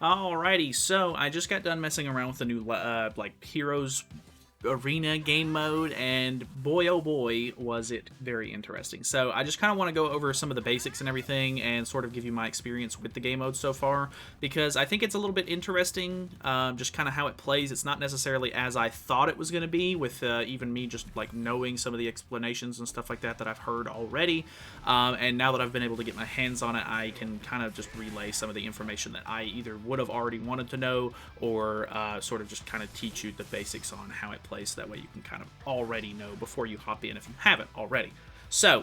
Alrighty, so I just got done messing around with the new like Heroes Arena game mode, and boy oh boy was it very interesting. So I just kind of want to go over some of the basics and everything and sort of give you my experience with the game mode so far, because I think it's a little bit interesting, just kind of how it plays. It's not necessarily as I thought it was going to be, with even me just like knowing some of the explanations and stuff like that that I've heard already, and now that I've been able to get my hands on it, I can kind of just relay some of the information that I either would have already wanted to know, or sort of just kind of teach you the basics on how it plays, so that way you can kind of already know before you hop in if you haven't already. So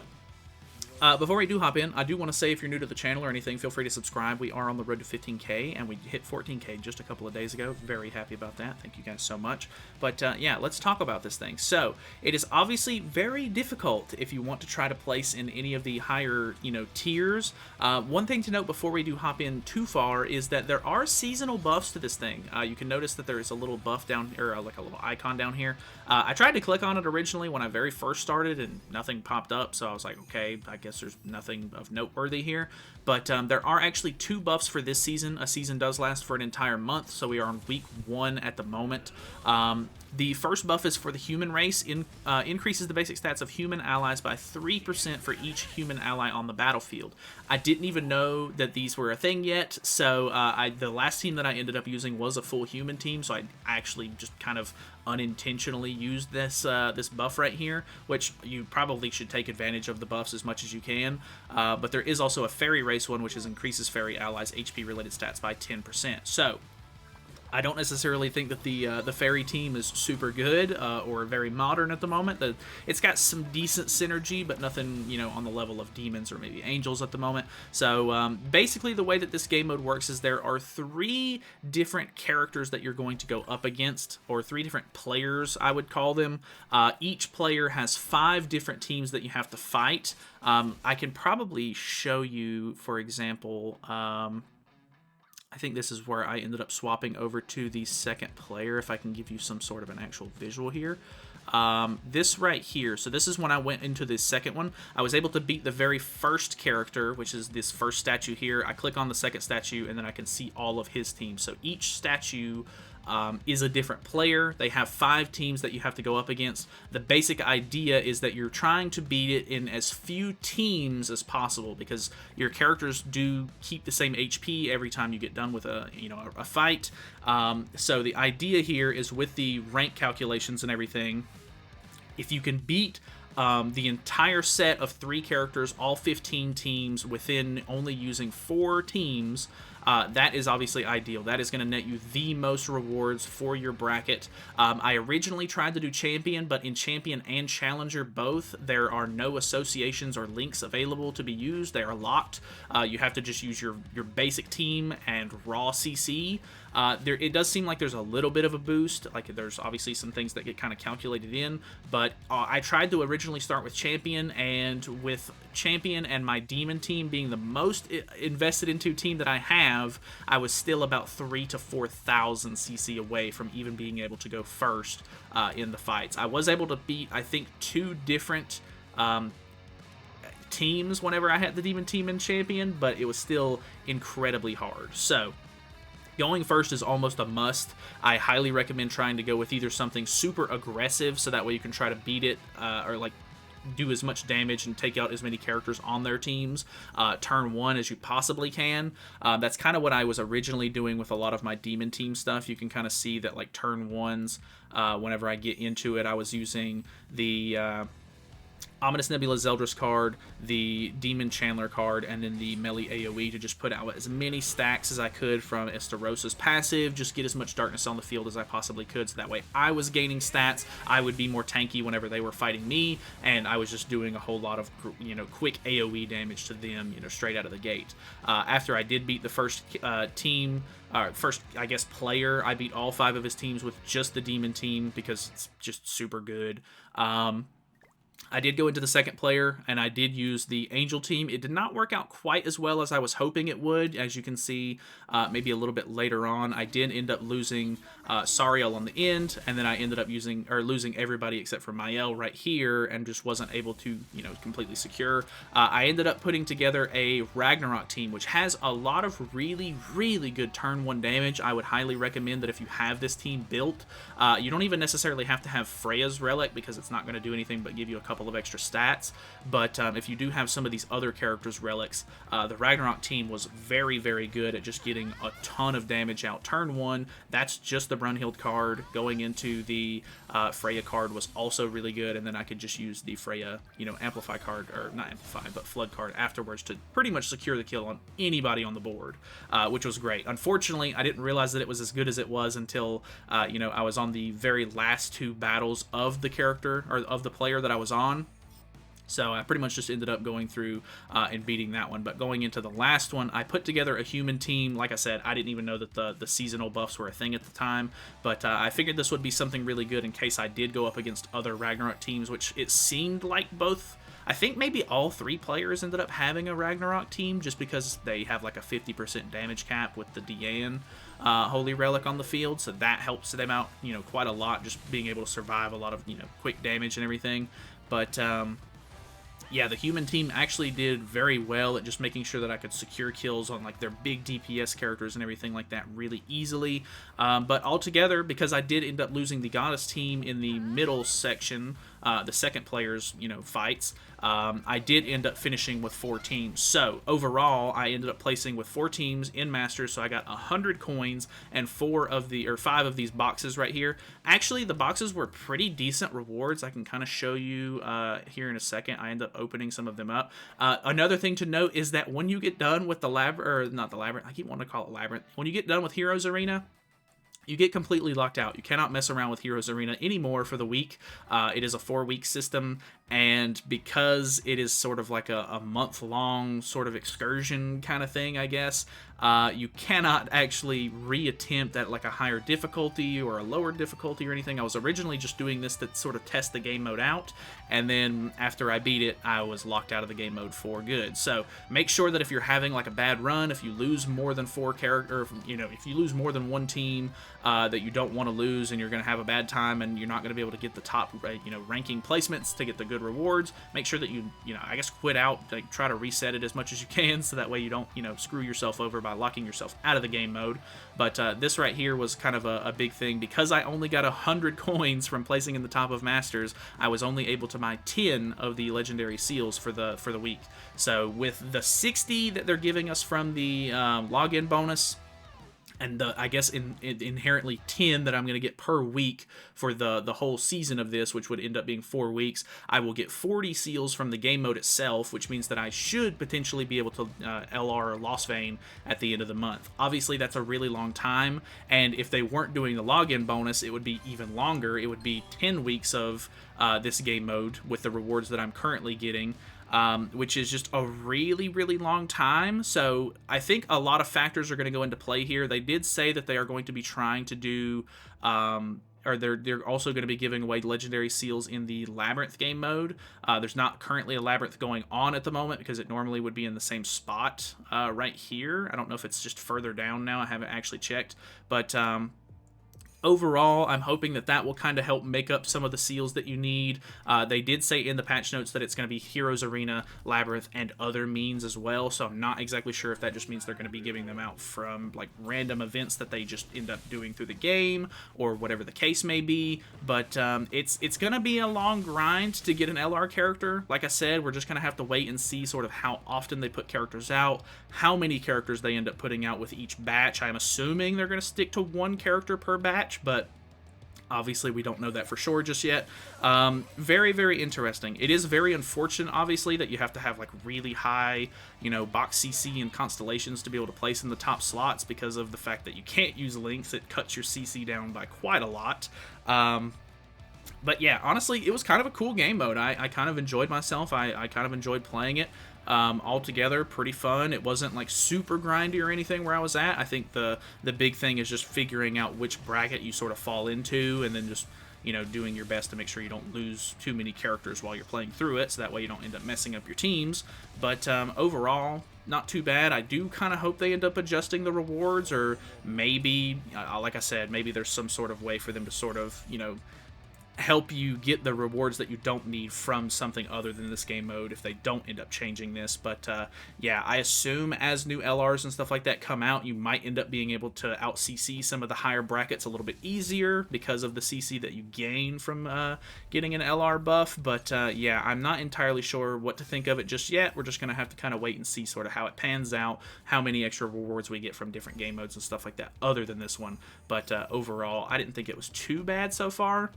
before we do hop in, I do want to say, if you're new to the channel or anything, feel free to subscribe. We are on the road to 15K, and we hit 14K just a couple of days ago. Very happy about that. Thank you guys so much. But yeah, let's talk about this thing. So it is obviously very difficult if you want to try to place in any of the higher, tiers. One thing to note before we do hop in too far is that there are seasonal buffs to this thing. You can notice that there is a little buff down, or like a little icon down here. I tried to click on it originally when I very first started, and nothing popped up. So I was like, okay, I guess there's nothing of noteworthy here, but there are actually 2 buffs for this season. A season does last for an entire month, so we are on week 1 at the moment. The first buff is for the human race, increases the basic stats of human allies by 3% for each human ally on the battlefield. I didn't even know that these were a thing yet, so the last team that I ended up using was a full human team, so I actually just kind of unintentionally used this buff right here, which you probably should take advantage of the buffs as much as you can. But there is also a fairy race one, which increases fairy allies HP related stats by 10%. So I don't necessarily think that the fairy team is super good or very modern at the moment. It's got some decent synergy, but nothing, on the level of demons or maybe angels at the moment. So basically, the way that this game mode works is there are 3 different characters that you're going to go up against, or 3 different players, I would call them. Each player has 5 different teams that you have to fight. I can probably show you, for example. I think this is where I ended up swapping over to the second player, if I can give you some sort of an actual visual here. This right here, so this is when I went into the second one. I was able to beat the very first character, which is this first statue here. I click on the second statue, and then I can see all of his team. So each statue is a different player. They have 5 teams that you have to go up against. The basic idea is that you're trying to beat it in as few teams as possible, because your characters do keep the same HP every time you get done with a fight. So the idea here is, with the rank calculations and everything, if you can beat the entire set of 3 characters, all 15 teams, within only using 4 teams, that is obviously ideal. That is going to net you the most rewards for your bracket. I originally tried to do Champion, but in Champion and Challenger both, there are no associations or links available to be used. They are locked. You have to just use your basic team and raw CC. It does seem like there's a little bit of a boost. Like, there's obviously some things that get kind of calculated in, but I tried to originally start with Champion, and with Champion and my Demon team being the most invested into team that I have, I was still about 3,000 to 4,000 CC away from even being able to go first in the fights. I was able to beat, I think, 2 different teams whenever I had the Demon team and Champion, but it was still incredibly hard. So going first is almost a must. I highly recommend trying to go with either something super aggressive, so that way you can try to beat it, or like do as much damage and take out as many characters on their teams turn 1 as you possibly can. That's kind of what I was originally doing with a lot of my Demon team stuff. You can kind of see that, like, turn 1s, whenever I get into it, I was using the Ominous Nebula Zeldris card, the Demon Chandler card, and then the melee AoE to just put out as many stacks as I could from Estarosa's passive, just get as much darkness on the field as I possibly could, so that way I was gaining stats, I would be more tanky whenever they were fighting me, and I was just doing a whole lot of, quick AoE damage to them, straight out of the gate. After I did beat the first team, first, I guess, player, I beat all 5 of his teams with just the Demon team, because it's just super good. I did go into the second player, and I did use the Angel team. It did not work out quite as well as I was hoping it would. As you can see, maybe a little bit later on, I did end up losing Sariel on the end, and then I ended up losing everybody except for Mael right here, and just wasn't able to, completely secure. I ended up putting together a Ragnarok team, which has a lot of really, really good turn 1 damage. I would highly recommend that if you have this team built, you don't even necessarily have to have Freya's Relic, because it's not going to do anything but give you a couple of extra stats, but if you do have some of these other characters' relics, the Ragnarok team was very, very good at just getting a ton of damage out turn 1. That's just the Brunhild card. Going into the Freya card was also really good, and then I could just use the Freya, Amplify card, or not Amplify, but Flood card afterwards to pretty much secure the kill on anybody on the board, which was great. Unfortunately, I didn't realize that it was as good as it was until, I was on the very last 2 battles of the character, or of the player that I was on. So I pretty much just ended up going through and beating that one. But going into the last one, I put together a human team. Like I said, I didn't even know that the seasonal buffs were a thing at the time. But I figured this would be something really good in case I did go up against other Ragnarok teams, which it seemed like both... I think maybe all 3 players ended up having a Ragnarok team, just because they have like a 50% damage cap with the Diane Holy Relic on the field. So that helps them out, quite a lot, just being able to survive a lot of, quick damage and everything. But... yeah, the human team actually did very well at just making sure that I could secure kills on like their big DPS characters and everything like that really easily. But altogether, because I did end up losing the Goddess team in the middle section, the second player's, fights, I did end up finishing with 4 teams. So overall, I ended up placing with 4 teams in Masters. So I got 100 coins and 5 of these boxes right here. Actually, the boxes were pretty decent rewards. I can kind of show you here in a second. I end up opening some of them up. Another thing to note is that when you get done with the not the Labyrinth, I keep wanting to call it Labyrinth. When you get done with Heroes Arena, you get completely locked out. You cannot mess around with Heroes Arena anymore for the week. It is a 4-week system, and because it is sort of like a month-long sort of excursion kind of thing, I guess, you cannot actually reattempt at like a higher difficulty or a lower difficulty or anything. I was originally just doing this to sort of test the game mode out, and then after I beat it, I was locked out of the game mode for good. So make sure that if you're having like a bad run, if you lose more than 4 characters, if you lose more than 1 team that you don't want to lose, and you're going to have a bad time, and you're not going to be able to get the top, ranking placements to get the good rewards, make sure that you I guess quit out, like try to reset it as much as you can, so that way you don't, screw yourself over by locking yourself out of the game mode. But this right here was kind of a big thing. Because I only got 100 coins from placing in the top of Masters, I was only able to buy 10 of the legendary seals for the week. So with the 60 that they're giving us from the login bonus, and I guess inherently 10 that I'm going to get per week for the whole season of this, which would end up being 4 weeks, I will get 40 seals from the game mode itself, which means that I should potentially be able to LR or Lost Vein at the end of the month. Obviously, that's a really long time, and if they weren't doing the login bonus, it would be even longer. It would be 10 weeks of this game mode with the rewards that I'm currently getting. Which is just a really, really long time. So I think a lot of factors are going to go into play here. They did say that they are going to be trying to do, or they're also going to be giving away legendary seals in the Labyrinth game mode. There's not currently a Labyrinth going on at the moment, because it normally would be in the same spot right here. I don't know if it's just further down now. I haven't actually checked, but overall, I'm hoping that will kind of help make up some of the seals that you need. They did say in the patch notes that it's going to be Heroes Arena, Labyrinth, and other means as well, so I'm not exactly sure if that just means they're going to be giving them out from like random events that they just end up doing through the game, or whatever the case may be. But it's going to be a long grind to get an LR character. Like I said, we're just going to have to wait and see sort of how often they put characters out, how many characters they end up putting out with each batch. I'm assuming they're going to stick to 1 character per batch, but obviously we don't know that for sure just yet. Very, very interesting. It is very unfortunate, obviously, that you have to have like really high, box CC and constellations to be able to place in the top slots, because of the fact that you can't use links. It cuts your CC down by quite a lot. But yeah, honestly, it was kind of a cool game mode. I kind of enjoyed myself. I kind of enjoyed playing it. Altogether, pretty fun. It wasn't like super grindy or anything where I was at. I think the big thing is just figuring out which bracket you sort of fall into, and then just doing your best to make sure you don't lose too many characters while you're playing through it, so that way you don't end up messing up your teams. But overall, not too bad. I do kind of hope they end up adjusting the rewards, or maybe, like I said, maybe there's some sort of way for them to sort of, help you get the rewards that you don't need from something other than this game mode if they don't end up changing this. But yeah, I assume as new LRs and stuff like that come out, you might end up being able to out CC some of the higher brackets a little bit easier because of the CC that you gain from getting an LR buff. But yeah, I'm not entirely sure what to think of it just yet. We're just going to have to kind of wait and see sort of how it pans out, how many extra rewards we get from different game modes and stuff like that other than this one. But overall, I didn't think it was too bad so far.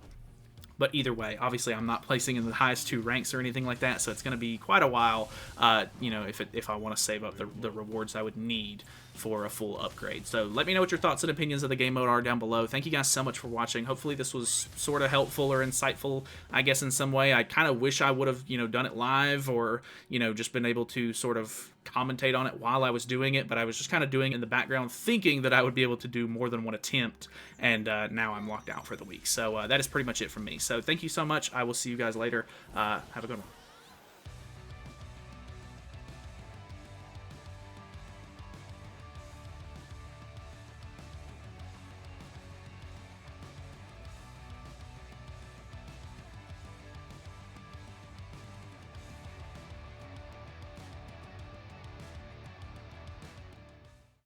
But either way, obviously I'm not placing in the highest 2 ranks or anything like that, so it's going to be quite a while, if I want to save up the rewards I would need for a full upgrade. So let me know what your thoughts and opinions of the game mode are down below. Thank you guys so much for watching. Hopefully this was sort of helpful or insightful, I guess, in some way. I kind of wish I would have, done it live, or, just been able to sort of commentate on it while I was doing it, but I was just kind of doing it in the background, thinking that I would be able to do more than one attempt, and now I'm locked out for the week. So that is pretty much it from me. So thank you so much. I will see you guys later. Have a good one.